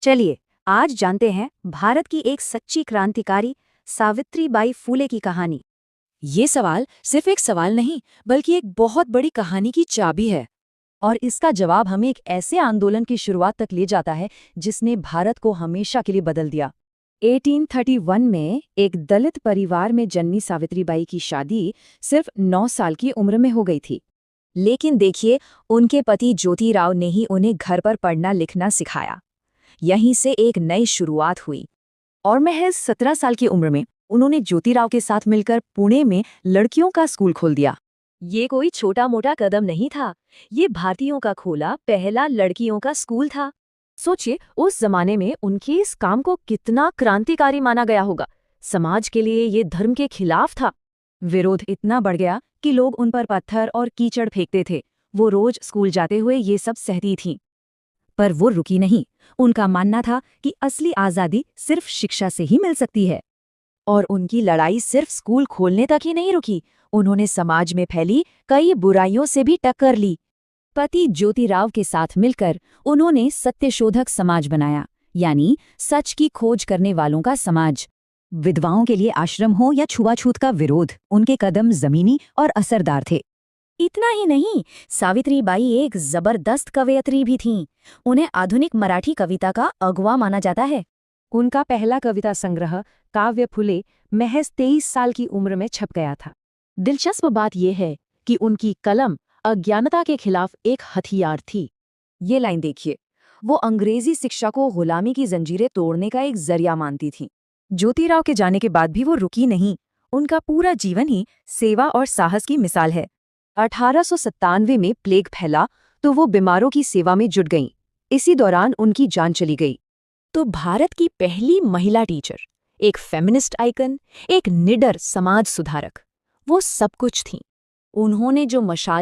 चलिए आज जानते हैं भारत की एक सच्ची क्रांतिकारी सावित्रीबाई फूले की कहानी। ये सवाल सिर्फ एक सवाल नहीं बल्कि एक बहुत बड़ी कहानी की चाबी है। और इसका जवाब हमें एक ऐसे आंदोलन की शुरुआत तक ले जाता है जिसने भारत को हमेशा के लिए बदल दिया। 1831 में एक दलित परिवार में जन्मी सावित्रीबाई की शादी सिर्फ 9 साल की उम्र में हो गई थी। लेकिन देखिए, उनके पति ज्योतिराव ने ही उन्हें घर पर पढ़ना लिखना सिखाया। यहीं से एक नई शुरुआत हुई और महज 17 साल की उम्र में उन्होंने ज्योतिराव के साथ मिलकर पुणे में लड़कियों का स्कूल खोल दिया। ये कोई छोटा मोटा कदम नहीं था, ये भारतीयों का खोला पहला लड़कियों का स्कूल था। सोचिए, उस जमाने में उनके इस काम को कितना क्रांतिकारी माना गया होगा। समाज के लिए ये धर्म के खिलाफ था। विरोध इतना बढ़ गया कि लोग उन पर पत्थर और कीचड़ फेंकते थे। वो रोज स्कूल जाते हुए ये सब सहती थीं। पर वो रुकी नहीं। उनका मानना था कि असली आज़ादी सिर्फ शिक्षा से ही मिल सकती है। और उनकी लड़ाई सिर्फ स्कूल खोलने तक ही नहीं रुकी, उन्होंने समाज में फैली कई बुराइयों से भी टक्कर ली। पति ज्योतिराव के साथ मिलकर उन्होंने सत्यशोधक समाज बनाया, यानी सच की खोज करने वालों का समाज। विधवाओं के लिए आश्रम हो या छुआछूत का विरोध, उनके कदम जमीनी और असरदार थे। इतना ही नहीं, सावित्रीबाई एक जबरदस्त कवयित्री भी थीं। उन्हें आधुनिक मराठी कविता का अगवा माना जाता है। उनका पहला कविता संग्रह काव्य फूले महज 23 साल की उम्र में छप गया था। दिलचस्प बात यह है कि उनकी कलम अज्ञानता के खिलाफ एक हथियार थी। ये लाइन देखिए, वो अंग्रेजी शिक्षा को गुलामी की जंजीरें तोड़ने का एक जरिया मानती थीं। ज्योतिराव के जाने के बाद भी वो रुकी नहीं। उनका पूरा जीवन ही सेवा और साहस की मिसाल है। 1897 में प्लेग फैला तो वो बीमारों की सेवा में जुट गईं। इसी दौरान उनकी जान चली गई। तो भारत की पहली महिला टीचर, एक फेमिनिस्ट आइकन, एक निडर समाज सुधारक, वो सब कुछ थीं। उन्होंने जो मशाल